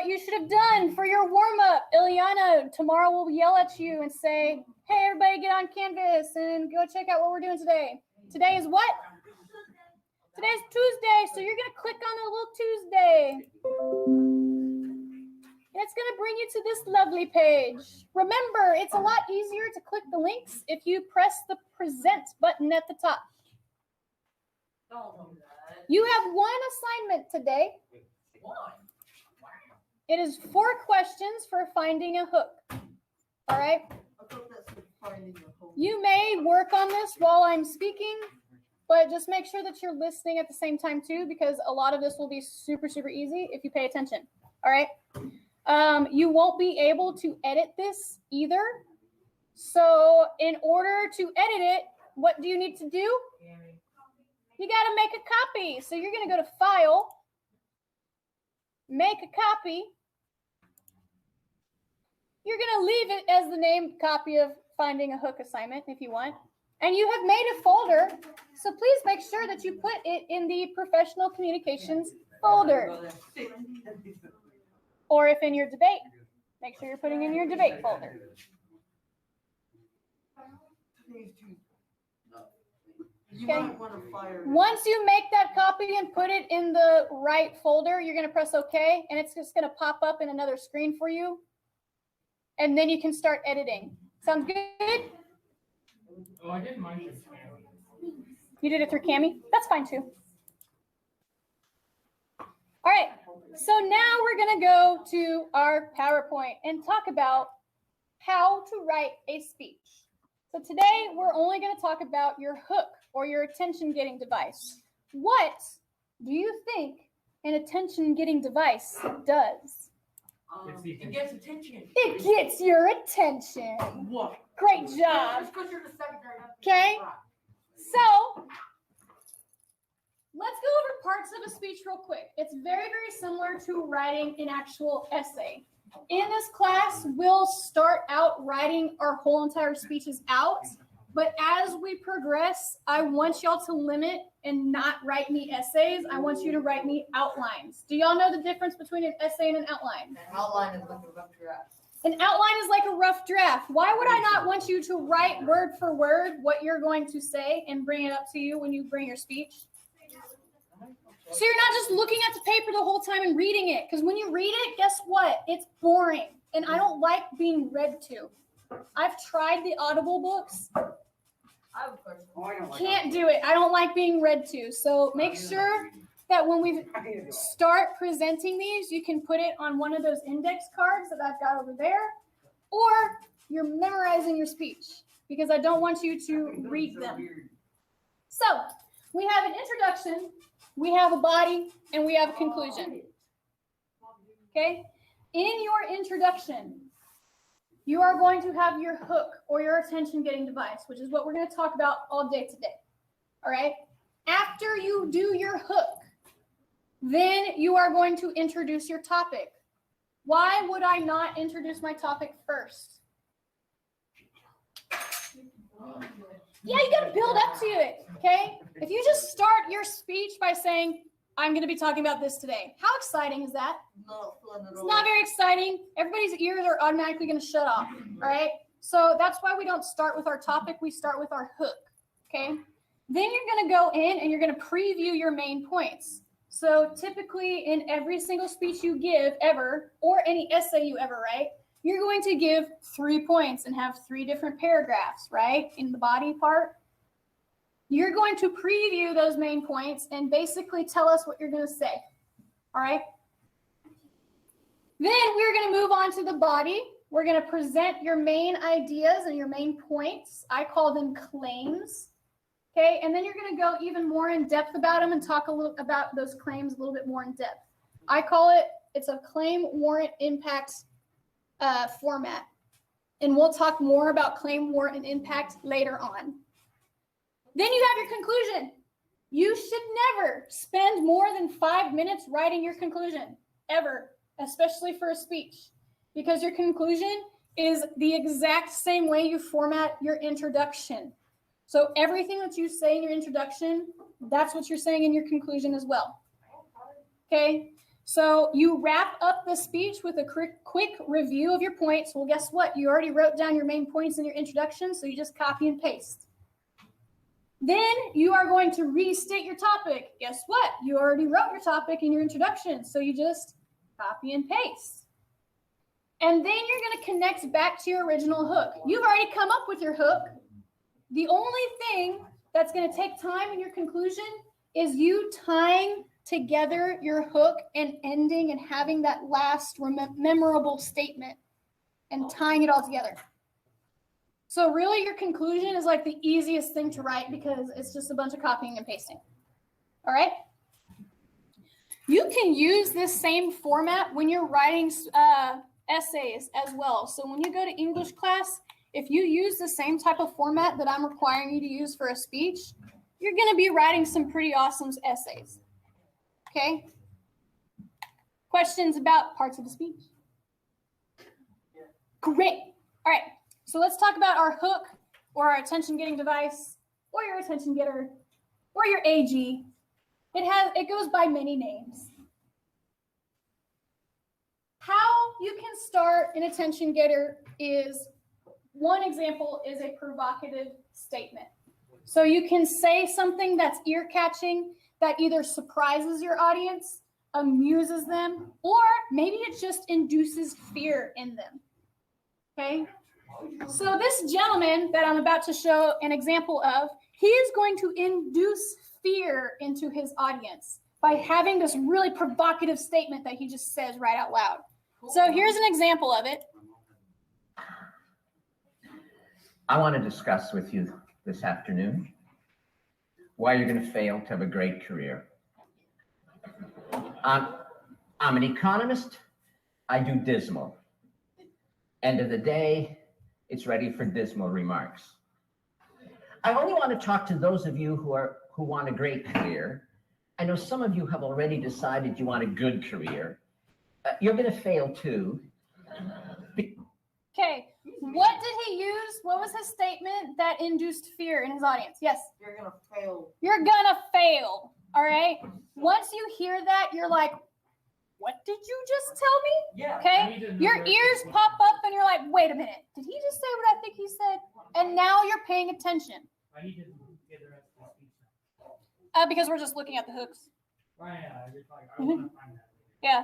what you should have done for your warm-up. Ileana tomorrow will yell at you and say, hey, everybody get on Canvas and go check out what we're doing today. Today is what? Today's Tuesday, so you're going to click on the little Tuesday. And it's going to bring you to this lovely page. Remember, it's a lot easier to click the links if you press the present button at the top. You have one assignment today. It is 4 questions for finding a hook. All right? You may work on this while I'm speaking, but just make sure that you're listening at the same time too, because a lot of this will be super, super easy if you pay attention. All right? You won't be able to edit this either. So in order to edit it, what do you need to do? You got to make a copy. So you're going to go to File, Make a Copy. You're going to leave it as the name copy of Finding a Hook assignment if you want. And you have made a folder, so please make sure that you put it in the Professional Communications folder. Or if in your debate, make sure you're putting in your debate folder. Okay. Once you make that copy and put it in the right folder, you're going to press OK, and it's just going to pop up in another screen for you. And then you can start editing. Sounds good? Oh, I didn't mind it. You did it through Cami? That's fine too. All right, so now we're going to go to our PowerPoint and talk about how to write a speech. So today we're only going to talk about your hook or your attention-getting device. What do you think an attention-getting device does? It gets attention. It gets your attention. What? Great job. Just because you're the second grade. Okay. So let's go over parts of a speech real quick. It's very, very similar to writing an actual essay. In this class, we'll start out writing our whole entire speeches out. But as we progress, I want y'all to limit and not write me essays. I want you to write me outlines. Do y'all know the difference between an essay and an outline? An outline is like a rough draft. An outline is like a rough draft. Why would I not want you to write word for word what you're going to say and bring it up to you when you bring your speech? So you're not just looking at the paper the whole time and reading it. Because when you read it, guess what? It's boring. And I don't like being read to. I've tried the Audible books. I have a question. Can't do it. I don't like being read to. So make sure that when we start presenting these, you can put it on one of those index cards that I've got over there, or you're memorizing your speech because I don't want you to read them. So we have an introduction, we have a body, and we have a conclusion. Okay? In your introduction, you are going to have your hook or your attention-getting device, which is what we're going to talk about all day today. All right? After you do your hook, then you are going to introduce your topic. Why would I not introduce my topic first? Yeah, you got to build up to it, okay? If you just start your speech by saying, I'm going to be talking about this today. How exciting is that? It's not very exciting. Everybody's ears are automatically going to shut off, all right? So that's why we don't start with our topic. We start with our hook, okay? Then you're going to go in and you're going to preview your main points. So typically in every single speech you give ever, or any essay you ever write, you're going to give 3 points and have 3 different paragraphs, right? In the body part. You're going to preview those main points and basically tell us what you're going to say, all right? Then we're going to move on to the body. We're going to present your main ideas and your main points. I call them claims. Okay, and then you're going to go even more in depth about them and talk a little about those claims a little bit more in depth. I call it, it's a claim, warrant, impact format. And we'll talk more about claim, warrant, and impact later on. Then you have your conclusion. You should never spend more than 5 minutes writing your conclusion, ever, especially for a speech, because your conclusion is the exact same way you format your introduction. So everything that you say in your introduction, that's what you're saying in your conclusion as well. Okay? So you wrap up the speech with a quick review of your points. Well, guess what? You already wrote down your main points in your introduction, so you just copy and paste. Then you are going to restate your topic. Guess what? You already wrote your topic in your introduction, so you just copy and paste. And then you're going to connect back to your original hook. You've already come up with your hook. The only thing that's going to take time in your conclusion is you tying together your hook and ending and having that last memorable statement and tying it all together. So really your conclusion is like the easiest thing to write because it's just a bunch of copying and pasting. All right? You can use this same format when you're writing essays as well. So when you go to English class, if you use the same type of format that I'm requiring you to use for a speech, you're going to be writing some pretty awesome essays. Okay? Questions about parts of the speech? Great. All right. So let's talk about our hook or our attention-getting device or your attention getter or your AG. It goes by many names. How you can start an attention getter is, one example is a provocative statement. So you can say something that's ear-catching that either surprises your audience, amuses them, or maybe it just induces fear in them. Okay? So this gentleman that I'm about to show an example of, he is going to induce fear into his audience by having this really provocative statement that he just says right out loud. So here's an example of it. I want to discuss with you this afternoon why you're going to fail to have a great career. I'm an economist. I do dismal. End of the day, it's ready for dismal remarks. I only want to talk to those of you who want a great career. I know some of you have already decided you want a good career. You're going to fail too. Okay, what did he use? What was his statement that induced fear in his audience? Yes? You're gonna fail. You're gonna fail, all right? Once you hear that, you're like, what did you just tell me? Yeah. Okay, your ears pop up and you're like, wait a minute, did he just say what I think he said? And now you're paying attention. I need to get the rest of the speech. Because we're just looking at the hooks. Right, yeah, I want to find that. Yeah.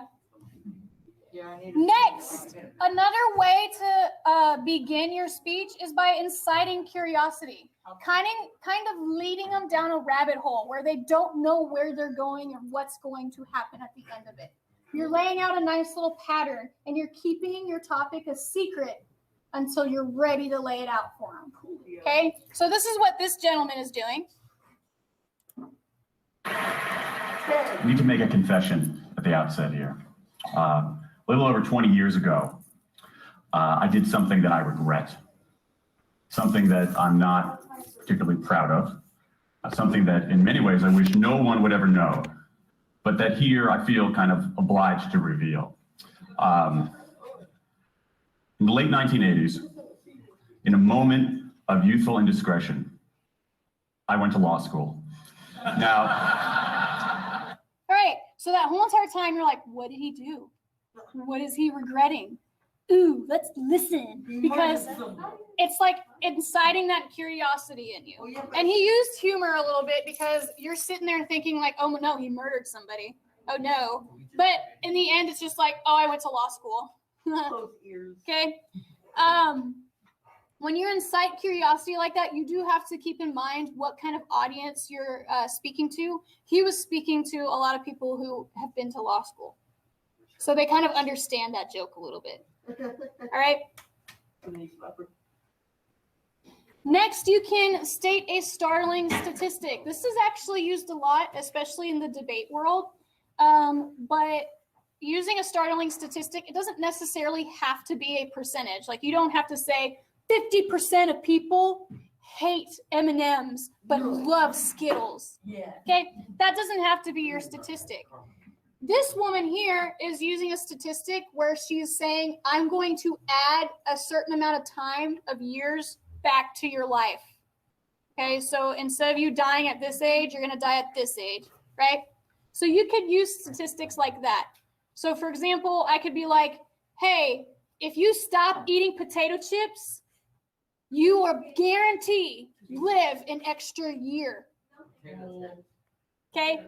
Yeah, I need Next, another way to begin your speech is by inciting curiosity, kind of leading them down a rabbit hole where they don't know where they're going or what's going to happen at the end of it. You're laying out a nice little pattern and you're keeping your topic a secret until you're ready to lay it out for them. Okay, so this is what this gentleman is doing. I need to make a confession at the outset here. A little over 20 years ago, I did something that I regret, something that I'm not particularly proud of, something that in many ways I wish no one would ever know, but that here I feel kind of obliged to reveal. In the late 1980s, in a moment of youthful indiscretion, I went to law school. Now, All right, so that whole entire time you're like, what did he do? What is he regretting? Ooh, let's listen, because it's like inciting that curiosity in you. And he used humor a little bit because you're sitting there thinking like, oh no, he murdered somebody. Oh no. But in the end, it's just like, oh, I went to law school. Okay. When you incite curiosity like that, you do have to keep in mind what kind of audience you're speaking to. He was speaking to a lot of people who have been to law school. So they kind of understand that joke a little bit. All right. Next, you can state a startling statistic. This is actually used a lot, especially in the debate world. But using a startling statistic, it doesn't necessarily have to be a percentage. Like you don't have to say 50% of people hate M&Ms but love Skittles. Yeah. Okay, that doesn't have to be your statistic. This woman here is using a statistic where she's saying, I'm going to add a certain amount of time of years back to your life. Okay, so instead of you dying at this age, you're going to die at this age, right? So you could use statistics like that. So for example, I could be like, hey, if you stop eating potato chips, you are guaranteed live an extra year. Okay?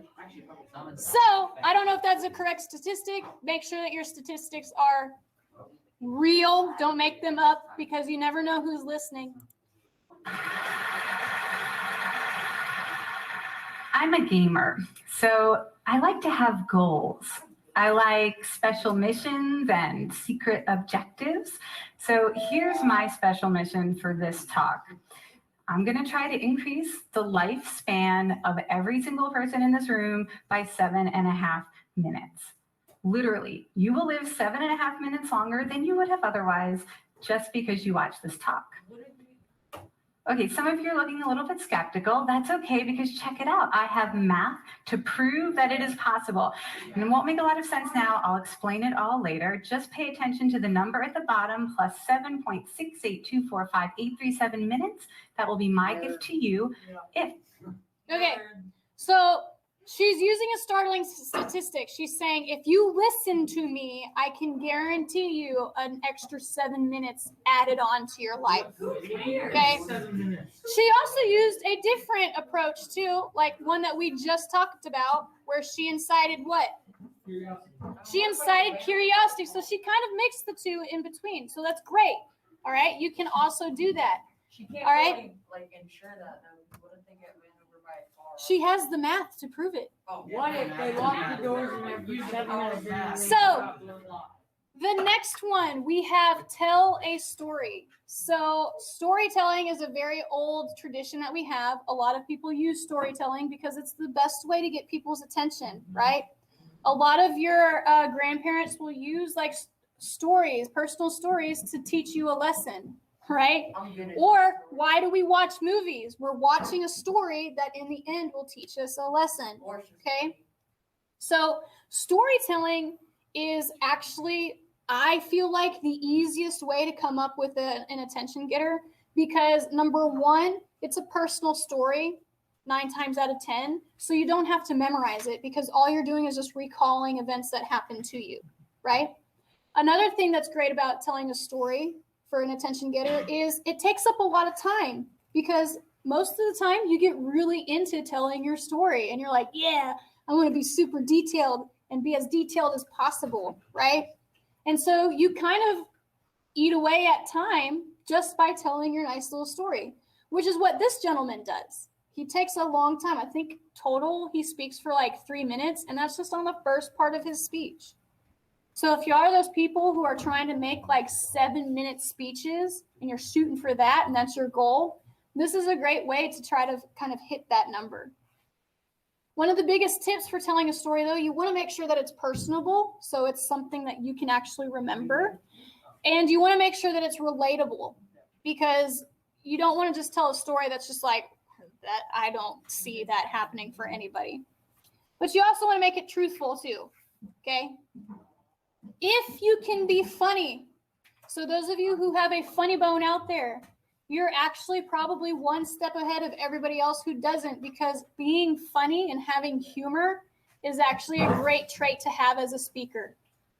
So I don't know if that's a correct statistic. Make sure that your statistics are real. Don't make them up because you never know who's listening. I'm a gamer, so I like to have goals. I like special missions and secret objectives. So here's my special mission for this talk. I'm going to try to increase the lifespan of every single person in this room by 7.5 minutes. Literally, you will live 7.5 minutes longer than you would have otherwise just because you watch this talk. Okay, some of you are looking a little bit skeptical. That's okay, because check it out. I have math to prove that it is possible. And it won't make a lot of sense now. I'll explain it all later. Just pay attention to the number at the bottom, plus 7.68245,837 minutes. That will be my gift to you. Okay, so she's using a startling statistic. She's saying, if you listen to me, I can guarantee you an extra 7 minutes added on to your life. Okay? She also used a different approach too, like one that we just talked about, where she incited what? She incited curiosity. So she kind of mixed the two in between. So that's great. All right? You can also do that. She can't All right? really, like, ensure that, though. What if they get ran over by a car? She has the math to prove it. Oh, What if they lock the doors and they're using 7 minutes? So, the next one, we have tell a story. So storytelling is a very old tradition that we have. A lot of people use storytelling because it's the best way to get people's attention, right? A lot of your grandparents will use like stories, personal stories to teach you a lesson, right? Or why do we watch movies? We're watching a story that in the end will teach us a lesson, okay? So storytelling is actually, I feel like, the easiest way to come up with an attention getter, because number one, it's a personal story 9 times out of 10. So you don't have to memorize it because all you're doing is just recalling events that happened to you, right? Another thing that's great about telling a story for an attention getter is it takes up a lot of time, because most of the time you get really into telling your story and you're like, yeah, I want to be super detailed and be as detailed as possible, right? And so you kind of eat away at time just by telling your nice little story, which is what this gentleman does. He takes a long time. I think total he speaks for like 3 minutes, and that's just on the first part of his speech. So if you are those people who are trying to make like 7-minute speeches and you're shooting for that and that's your goal, this is a great way to try to kind of hit that number. One of the biggest tips for telling a story, though, you want to make sure that it's personable, so it's something that you can actually remember. And you want to make sure that it's relatable, because you don't want to just tell a story that's just like, that I don't see that happening for anybody. But you also want to make it truthful, too, okay? If you can be funny, so those of you who have a funny bone out there, you're actually probably one step ahead of everybody else who doesn't, because being funny and having humor is actually a great trait to have as a speaker,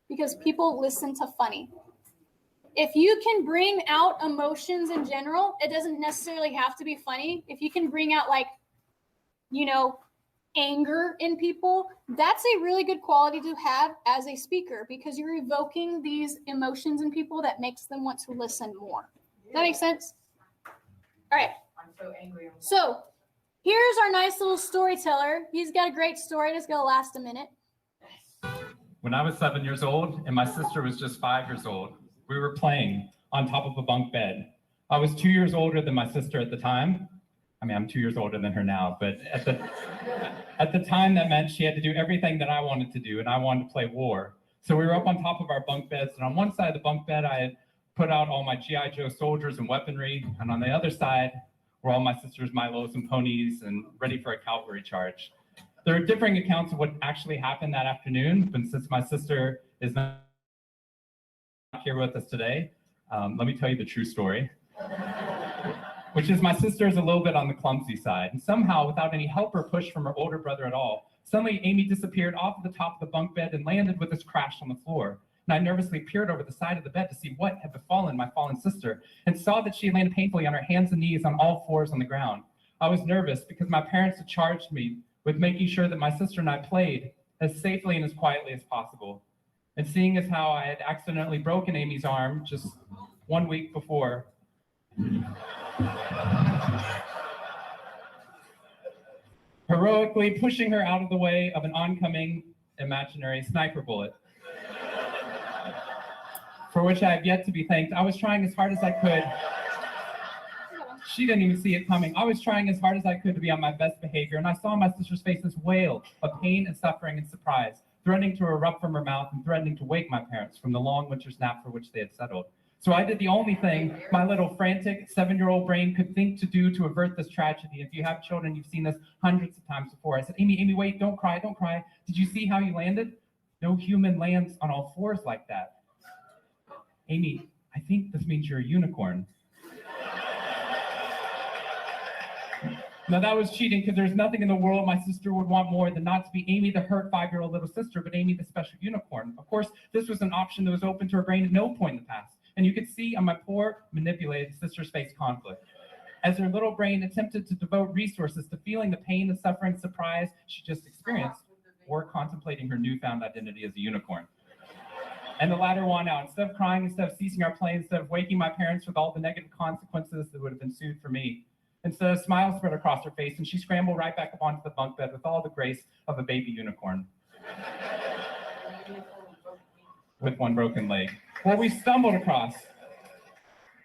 because people listen to funny. If you can bring out emotions in general, it doesn't necessarily have to be funny. If you can bring out, like, you know, anger in people, that's a really good quality to have as a speaker, because you're evoking these emotions in people that makes them want to listen more. Does that make sense? All right. I'm so angry. So here's our nice little storyteller. He's got a great story that's going to last a minute. When I was 7 years old and my sister was just 5 years old, we were playing on top of a bunk bed. I was 2 years older than my sister at the time. I mean, I'm 2 years older than her now, but at the time that meant she had to do everything that I wanted to do, and I wanted to play war. So we were up on top of our bunk beds, and on one side of the bunk bed, I had put out all my G.I. Joe soldiers and weaponry, and on the other side were all my sister's Milos and ponies and ready for a cavalry charge. There are differing accounts of what actually happened that afternoon, but since my sister is not here with us today, let me tell you the true story, which is my sister is a little bit on the clumsy side, and somehow, without any help or push from her older brother at all, Suddenly, Amy disappeared off the top of the bunk bed and landed with this crash on the floor. And I nervously peered over the side of the bed to see what had befallen my fallen sister and saw that she landed painfully on her hands and knees on all fours on the ground. I was nervous because my parents had charged me with making sure that my sister and I played as safely and as quietly as possible. And seeing as how I had accidentally broken Amy's arm just 1 week before, heroically pushing her out of the way of an oncoming imaginary sniper bullet, for which I have yet to be thanked. I was trying as hard as I could. She didn't even see it coming. I was trying as hard as I could to be on my best behavior, and I saw my sister's faces wail of pain and suffering and surprise, threatening to erupt from her mouth and threatening to wake my parents from the long winter's nap for which they had settled. So I did the only thing my little frantic 7-year-old brain could think to do to avert this tragedy. If you have children, you've seen this hundreds of times before. I said, Amy, wait, don't cry, don't cry. Did you see how you landed? No human lands on all fours like that. Amy, I think this means you're a unicorn. Now that was cheating because there's nothing in the world my sister would want more than not to be Amy, the hurt 5-year-old little sister, but Amy, the special unicorn. Of course, this was an option that was open to her brain at no point in the past. And you could see on my poor, manipulated sister's face conflict, as her little brain attempted to devote resources to feeling the pain, the suffering, surprise she just experienced, or contemplating her newfound identity as a unicorn. And the latter won out. Instead of crying, instead of ceasing our play, instead of waking my parents with all the negative consequences that would have ensued for me, instead, a smile spread across her face, and she scrambled right back up onto the bunk bed with all the grace of a baby unicorn. With one broken leg. What we stumbled across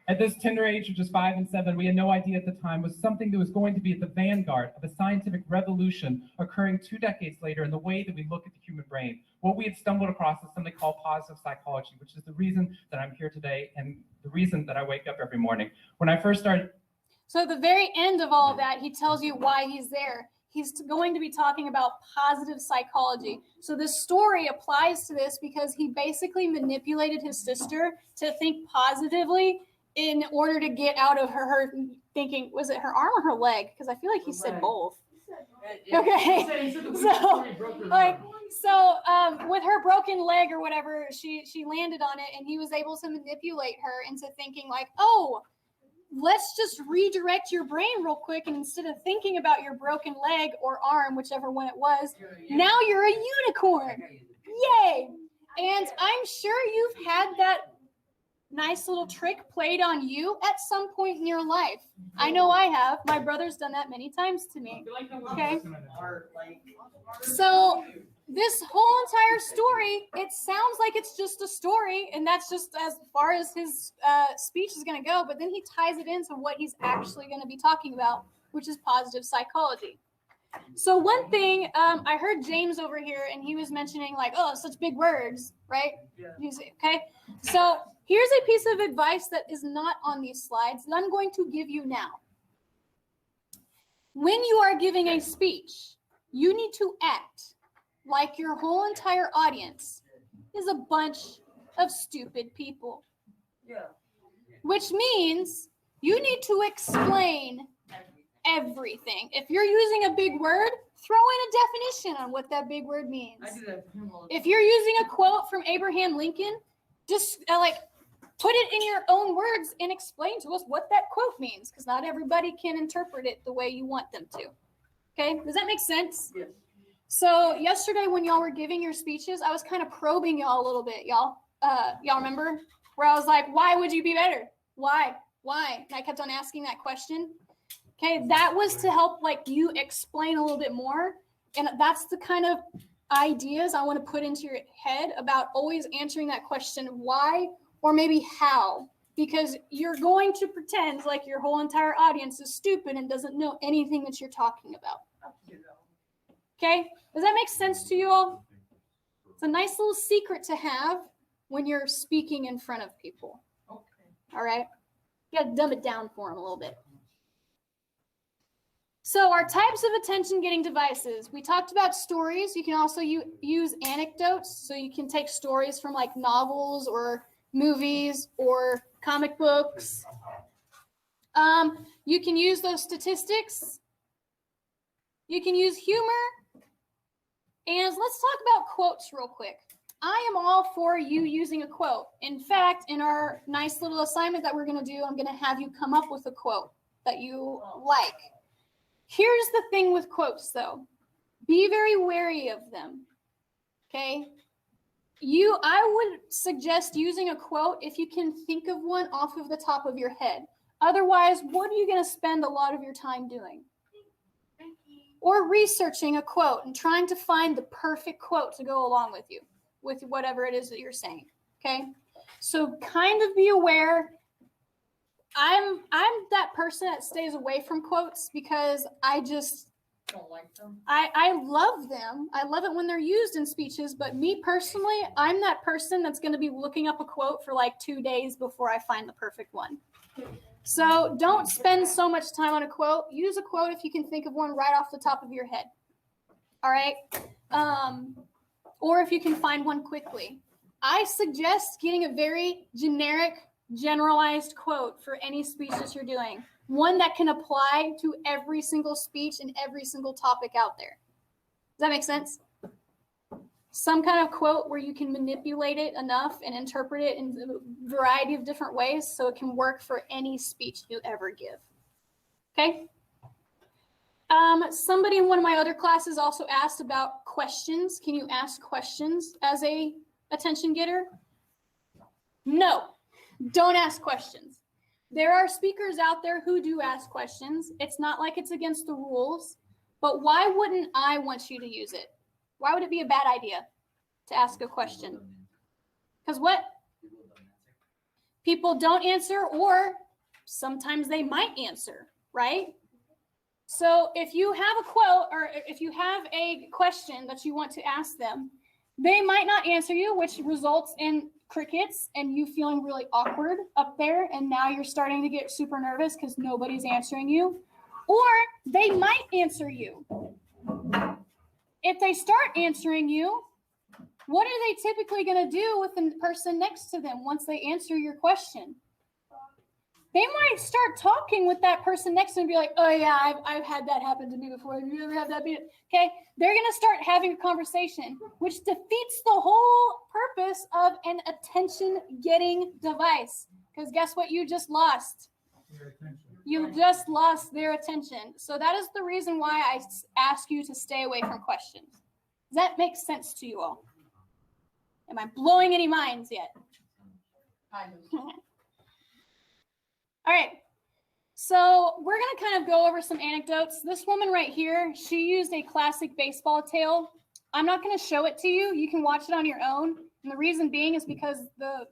at this tender age of just 5 and 7, we had no idea at the time, was something that was going to be at the vanguard of a scientific revolution occurring 2 decades later in the way that we look at the human brain. What we had stumbled across is something called positive psychology, which is the reason that I'm here today and the reason that I wake up every morning. When I first started. So at the very end of all of that, he tells you why he's there. He's going to be talking about positive psychology. So this story applies to this because he basically manipulated his sister to think positively in order to get out of her thinking, was it her arm or her leg? Because I feel like he said both. Okay. So with her broken leg or whatever, she landed on it, and he was able to manipulate her into thinking like, oh, let's just redirect your brain real quick, and instead of thinking about your broken leg or arm, whichever one it was, now you're a unicorn. Yay! And I'm sure you've had that nice little trick played on you at some point in your life. I know I have. My brother's done that many times to me. Okay? So this whole entire story, it sounds like it's just a story, and that's just as far as his speech is going to go, but then he ties it into what he's actually going to be talking about, which is positive psychology. So one thing, I heard James over here, and he was mentioning like, oh, such big words, right? Yeah. Okay, so here's a piece of advice that is not on these slides that I'm going to give you now. When you are giving a speech, you need to act like your whole entire audience is a bunch of stupid people. Yeah. Which means you need to explain everything. If you're using a big word, throw in a definition on what that big word means. I do that. If you're using a quote from Abraham Lincoln, just put it in your own words and explain to us what that quote means, because not everybody can interpret it the way you want them to. Okay, does that make sense? Yes. So yesterday when y'all were giving your speeches, I was kind of probing y'all a little bit, y'all. Y'all remember? Where I was like, why would you be better? Why? And I kept on asking that question. Okay, that was to help you explain a little bit more. And that's the kind of ideas I want to put into your head about always answering that question, why or maybe how. Because you're going to pretend like your whole entire audience is stupid and doesn't know anything that you're talking about. Okay, does that make sense to you all? It's a nice little secret to have when you're speaking in front of people. Okay. All right, you got to dumb it down for them a little bit. So our types of attention-getting devices. We talked about stories. You can also use anecdotes. So you can take stories from novels or movies or comic books. You can use those statistics. You can use humor. And let's talk about quotes real quick. I am all for you using a quote. In fact, in our nice little assignment that we're going to do, I'm going to have you come up with a quote that you like. Here's the thing with quotes, though. Be very wary of them. Okay? I would suggest using a quote if you can think of one off of the top of your head. Otherwise, what are you going to spend a lot of your time doing? Or researching a quote and trying to find the perfect quote to go along with you, with whatever it is that you're saying. Okay? So kind of be aware. I'm that person that stays away from quotes because I just Don't like them. I love them. I love it when they're used in speeches, but me personally, I'm that person that's going to be looking up a quote for like 2 days before I find the perfect one. So don't spend so much time on a quote. Use a quote if you can think of one right off the top of your head. All right? Or if you can find one quickly. I suggest getting a very generic, generalized quote for any speech that you're doing. One that can apply to every single speech and every single topic out there. Does that make sense? Some kind of quote where you can manipulate it enough and interpret it in a variety of different ways so it can work for any speech you ever give. Okay? Somebody in one of my other classes also asked about questions. Can you ask questions as a attention getter? No, don't ask questions. There are speakers out there who do ask questions. It's not like it's against the rules, but why wouldn't I want you to use it? Why would it be a bad idea to ask a question? Because what? People don't answer, or sometimes they might answer, right? So if you have a quote or if you have a question that you want to ask them, they might not answer you, which results in crickets and you feeling really awkward up there. And now you're starting to get super nervous because nobody's answering you. Or they might answer you. If they start answering you, what are they typically going to do with the person next to them once they answer your question? They might start talking with that person next to them and be like, oh yeah, I've had that happen to me before. Have you ever had that? Okay, they're going to start having a conversation, which defeats the whole purpose of an attention-getting device. Because guess what you just lost? You just lost their attention. So that is the reason why I ask you to stay away from questions. Does that make sense to you all? Am I blowing any minds yet? Kind of. All right, so we're going to kind of go over some anecdotes. This woman right here, she used a classic baseball tale. I'm not going to show it to you. You can watch it on your own. And the reason being is because the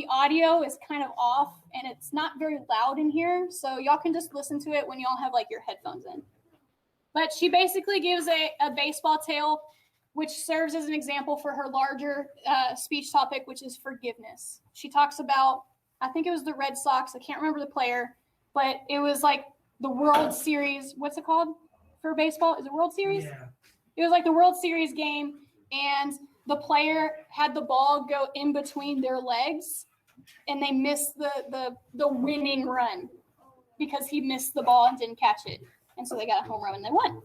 audio is kind of off and it's not very loud in here. So y'all can just listen to it when y'all have like your headphones in. But she basically gives a baseball tale, which serves as an example for her larger speech topic, which is forgiveness. She talks about, I think it was the Red Sox. I can't remember the player, but it was like the World Series. What's it called for baseball? Is it World Series? Yeah. It was like the World Series game, and the player had the ball go in between their legs, and they missed the winning run because he missed the ball and didn't catch it. And so they got a home run and they won.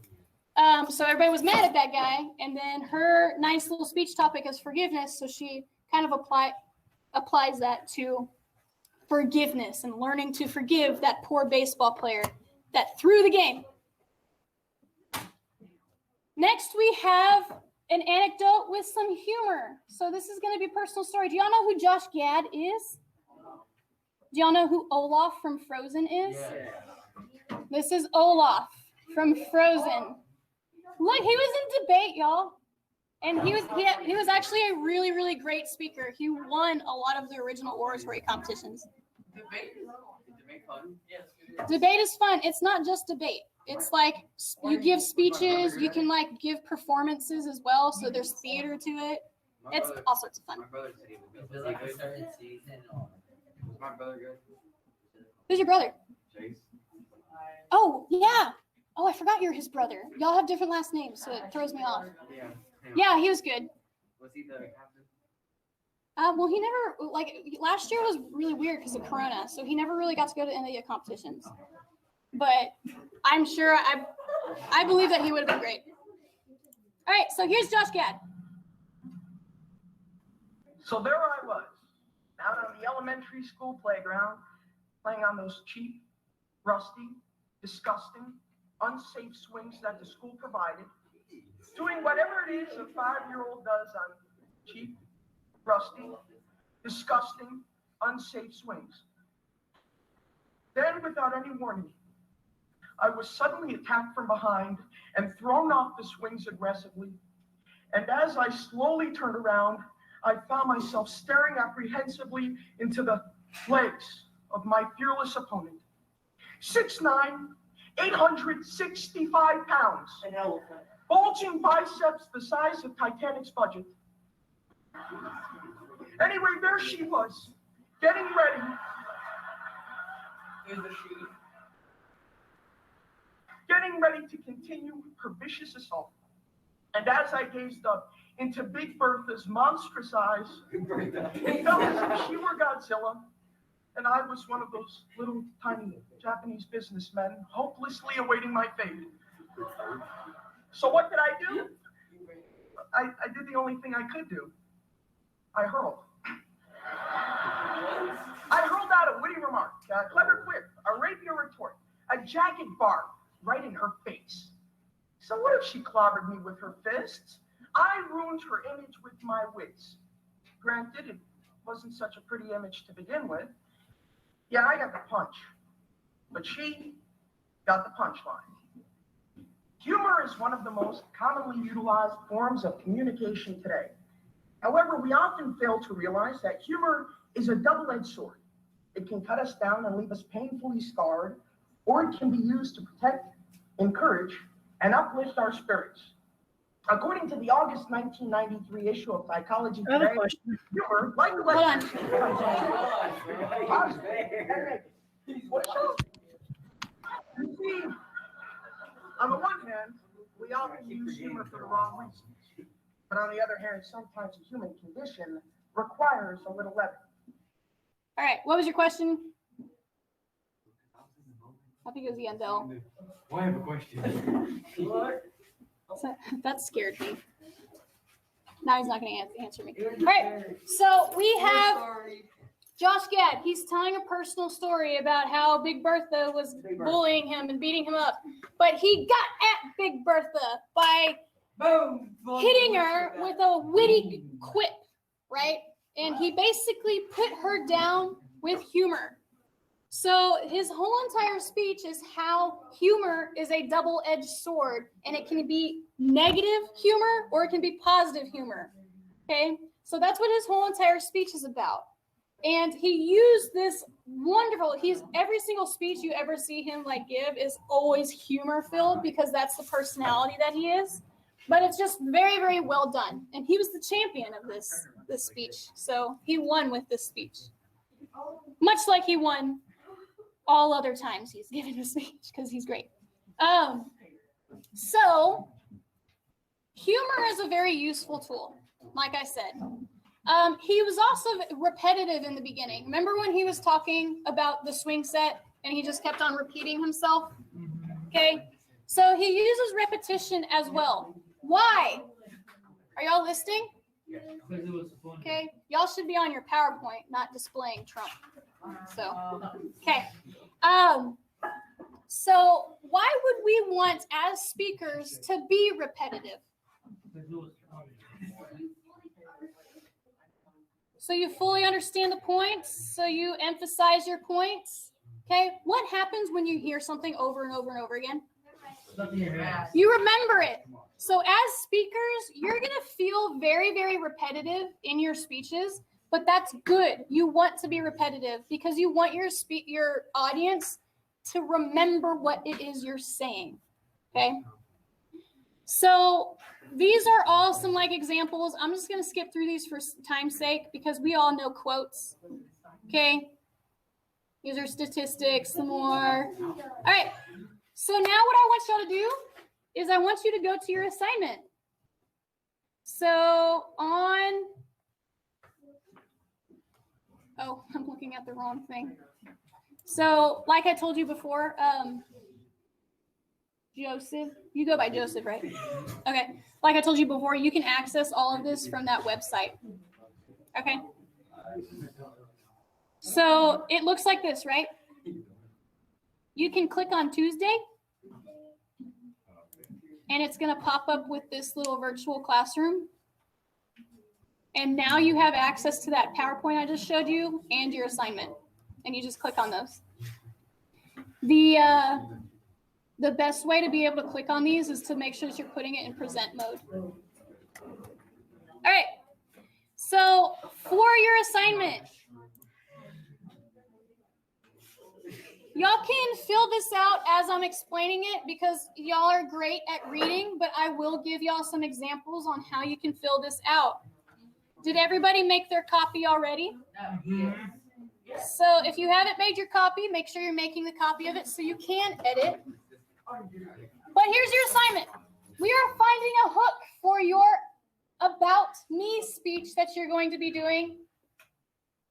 So everybody was mad at that guy. And then her nice little speech topic is forgiveness. So she kind of applies that to forgiveness and learning to forgive that poor baseball player that threw the game. Next, we have an anecdote with some humor. So this is going to be a personal story. Do y'all know who Josh Gad is? Do y'all know who Olaf from Frozen is? Yeah. This is Olaf from Frozen. Look, he was in debate, y'all. And he was actually a really, really great speaker. He won a lot of the original oratory competitions. Debate fun? Yes, it is. Debate is fun. It's not just debate. It's like you give speeches, you can like give performances as well. So there's theater to it. It's all sorts of fun. My brother said he was good. Was he good? Was my brother good? Who's your brother? Chase. Oh, yeah. Oh, I forgot you're his brother. Y'all have different last names, so it throws me off. Yeah. him. Yeah, he was good. Was he the captain? Well, he never, like, last year was really weird because of Corona, so he never really got to go to any of the competitions. But I'm sure, I believe that he would have been great. All right, so here's Josh Gad. So there I was, out on the elementary school playground, playing on those cheap, rusty, disgusting, unsafe swings that the school provided, doing whatever it is a 5-year-old does on cheap, rusty, disgusting, unsafe swings. Then, without any warning, I was suddenly attacked from behind and thrown off the swings aggressively. And as I slowly turned around, I found myself staring apprehensively into the legs of my fearless opponent. 6'9", 865 pounds. An elephant. Bulging biceps the size of Titanic's budget. Anyway, there she was, getting ready. Here's the sheet. Getting ready to continue her vicious assault. And as I gazed up into Big Bertha's monstrous eyes, it felt as if she were Godzilla, and I was one of those little tiny Japanese businessmen hopelessly awaiting my fate. So what did I do? I did the only thing I could do. I hurled. I hurled out a witty remark, a clever quip, a rapier retort, a jagged barb right in her face. So what if she clobbered me with her fists? I ruined her image with my wits. Granted, it wasn't such a pretty image to begin with. Yeah, I got the punch, but she got the punchline. Humor is one of the most commonly utilized forms of communication today. However, we often fail to realize that humor is a double-edged sword. It can cut us down and leave us painfully scarred, or it can be used to protect, encourage, and uplift our spirits. According to the August 1993 issue of Psychology Today, humor, like electricity, you see, on the one hand, we often use humor for the wrong reasons. But on the other hand, sometimes the human condition requires a little levity. All right, what was your question? I think it was Yandel. I have a question. That scared me. Now he's not going to answer me. All right, so we have Josh Gad. He's telling a personal story about how Big Bertha was bullying him and beating him up. But he got at Big Bertha by hitting her with a witty quip, right? And he basically put her down with humor. So his whole entire speech is how humor is a double-edged sword, and it can be negative humor or it can be positive humor. Okay, so that's what his whole entire speech is about. And he used this wonderful, every single speech you ever see him give is always humor filled because that's the personality that he is. But it's just very, very well done. And he was the champion of this speech. So he won with this speech. Much like he won all other times he's given a speech because he's great. So humor is a very useful tool, like I said. He was also repetitive in the beginning. Remember when he was talking about the swing set and he just kept on repeating himself? Okay, so he uses repetition as well. Why? Are y'all listening? Okay, y'all should be on your PowerPoint, not displaying Trump. So, okay. So why would we want as speakers to be repetitive? So you fully understand the points, so you emphasize your points. Okay, what happens when you hear something over and over and over again? You remember it. So as speakers, you're going to feel very, very repetitive in your speeches, but that's good. You want to be repetitive because you want your audience to remember what it is you're saying. Okay? So these are all some examples. I'm just going to skip through these for time's sake because we all know quotes. Okay? These are statistics, some more. All right. So now what I want y'all to do is I want you to go to your assignment. So I'm looking at the wrong thing. So like I told you before, Joseph. You go by Joseph, right? Okay. Like I told you before, you can access all of this from that website. Okay. So it looks like this, right? You can click on Tuesday, and it's going to pop up with this little virtual classroom. And now you have access to that PowerPoint I just showed you and your assignment. And you just click on those. The best way to be able to click on these is to make sure that you're putting it in present mode. All right. So for your assignment, y'all can fill this out as I'm explaining it because y'all are great at reading, but I will give y'all some examples on how you can fill this out. Did everybody make their copy already? So if you haven't made your copy, make sure you're making the copy of it so you can edit. But here's your assignment. We are finding a hook for your About Me speech that you're going to be doing.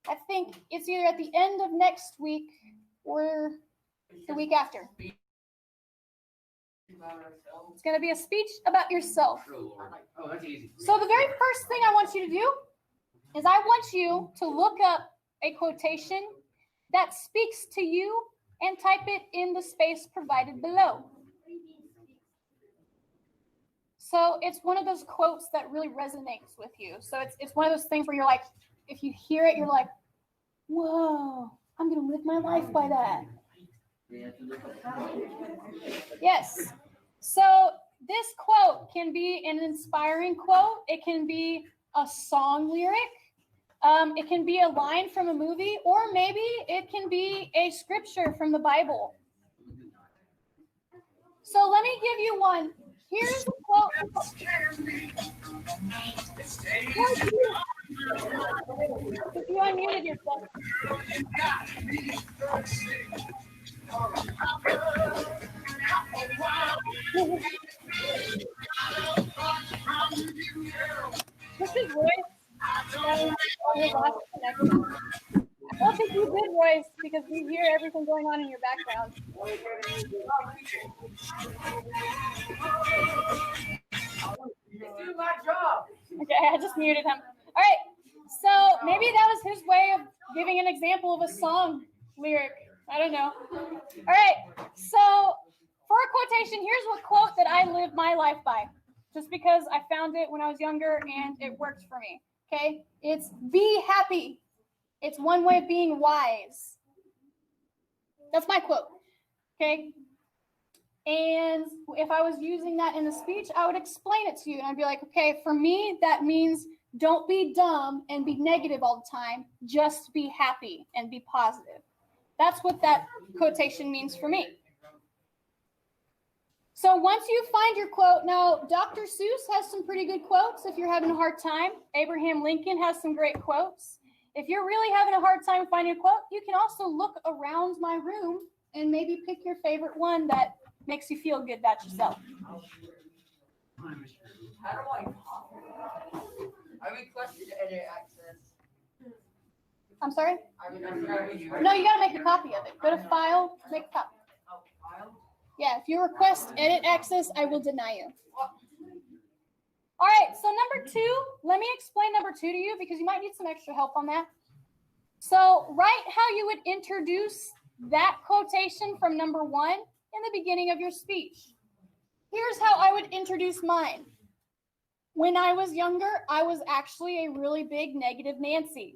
I think it's either at the end of next week or the week after. It's going to be a speech about yourself. Oh, that's easy. So the very first thing I want you to do is I want you to look up a quotation that speaks to you and type it in the space provided below. So it's one of those quotes that really resonates with you. So it's one of those things where you're like, if you hear it, you're like, whoa, I'm going to live my life by that. Yes. So this quote can be an inspiring quote. It can be a song lyric. It can be a line from a movie, or maybe it can be a scripture from the Bible. So let me give you one. Here's the quote. If you unmuted yourself. This is Royce. I don't think you did, Royce, because we hear everything going on in your background. Do my job. Okay, I just muted him. All right, so maybe that was his way of giving an example of a song lyric. I don't know. All right, so for a quotation, here's a quote that I live my life by, just because I found it when I was younger and it worked for me. Okay, it's be happy. It's one way of being wise. That's my quote. Okay. And if I was using that in a speech, I would explain it to you. And I'd be like, okay, for me, that means don't be dumb and be negative all the time. Just be happy and be positive. That's what that quotation means for me. So once you find your quote, now Dr. Seuss has some pretty good quotes if you're having a hard time. Abraham Lincoln has some great quotes. If you're really having a hard time finding a quote, you can also look around my room and maybe pick your favorite one that makes you feel good about yourself. How do I copy? I requested edit access. I'm sorry? I requested. No, you got to make a copy of it. Go to File, make a copy. Oh, file? Yeah, if you request edit access, I will deny you. All right, so number 2, let me explain number 2 to you because you might need some extra help on that. So write how you would introduce that quotation from number 1 in the beginning of your speech. Here's how I would introduce mine. When I was younger, I was actually a really big negative Nancy.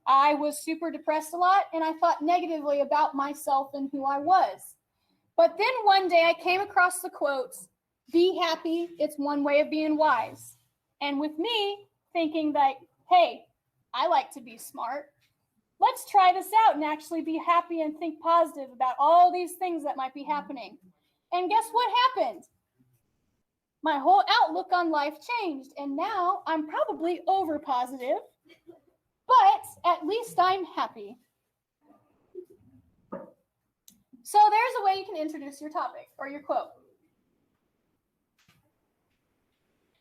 I was super depressed a lot, and I thought negatively about myself and who I was. But then one day I came across the quotes, be happy, it's one way of being wise. And with me thinking that, hey, I like to be smart. Let's try this out and actually be happy and think positive about all these things that might be happening. And guess what happened? My whole outlook on life changed, and now I'm probably over positive, but at least I'm happy. So there's a way you can introduce your topic or your quote.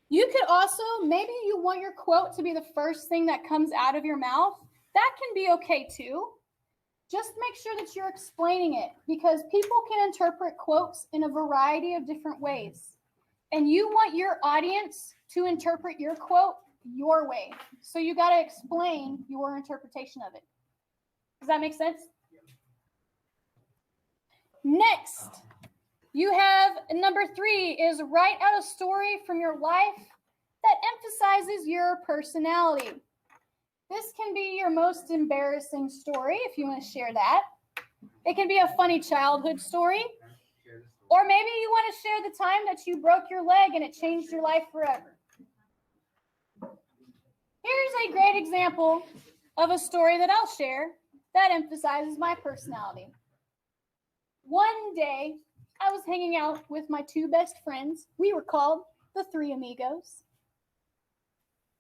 You could also, maybe you want your quote to be the first thing that comes out of your mouth. That can be okay too. just make sure that you're explaining it, because people can interpret quotes in a variety of different ways. And you want your audience to interpret your quote your way. So you got to explain your interpretation of it. Does that make sense? Next, you have number 3 is write out a story from your life that emphasizes your personality. This can be your most embarrassing story if you want to share that. It can be a funny childhood story. Or maybe you want to share the time that you broke your leg and it changed your life forever. Here's a great example of a story that I'll share that emphasizes my personality. One day, I was hanging out with my 2 best friends. We were called the 3 Amigos.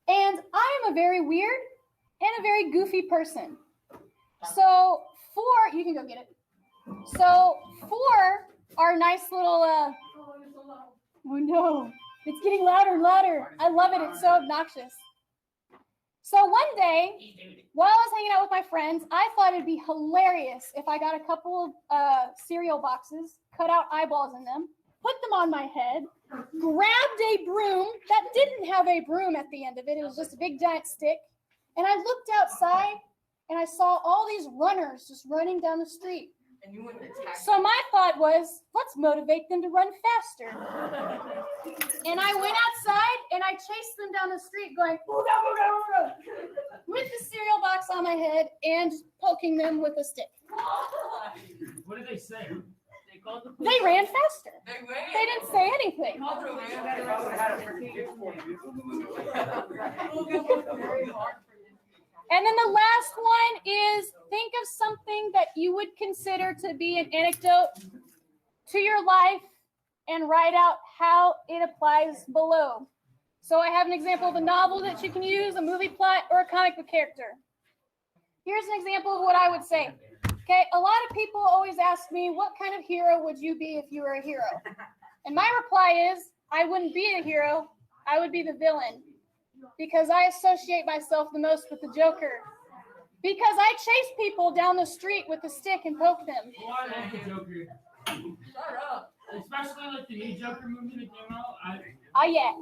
And I am a very weird and a very goofy person. So you can go get it. So for our nice little, oh no, it's getting louder and louder. I love it, it's so obnoxious. So one day, while I was hanging out with my friends, I thought it'd be hilarious if I got a couple of cereal boxes, cut out eyeballs in them, put them on my head, grabbed a broom that didn't have a broom at the end of it. It was just a big giant stick. And I looked outside and I saw all these runners just running down the street. And you wouldn't attack. So my thought was, let's motivate them to run faster. And I went outside and I chased them down the street going, "Ooga, ooga, ooga," with the cereal box on my head and poking them with a stick. What did they say? They called the They police. ran faster. They ran. They didn't say anything. And then the last one is think of something that you would consider to be an anecdote to your life and write out how it applies below. So I have an example of a novel that you can use, a movie plot, or a comic book character. Here's an example of what I would say. Okay, a lot of people always ask me, what kind of hero would you be if you were a hero? And my reply is, I wouldn't be a hero, I would be the villain. Because I associate myself the most with the Joker. Because I chase people down the street with a stick and poke them. Oh, I love the Joker. Shut up. Especially like the new Joker movie that came out. Yeah.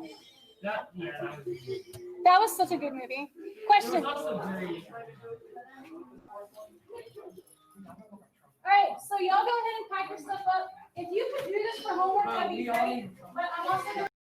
That was such a good movie. It Question. was also very. All right, so y'all go ahead and pack your stuff up. If you could do this for homework, that'd be great. But I'm also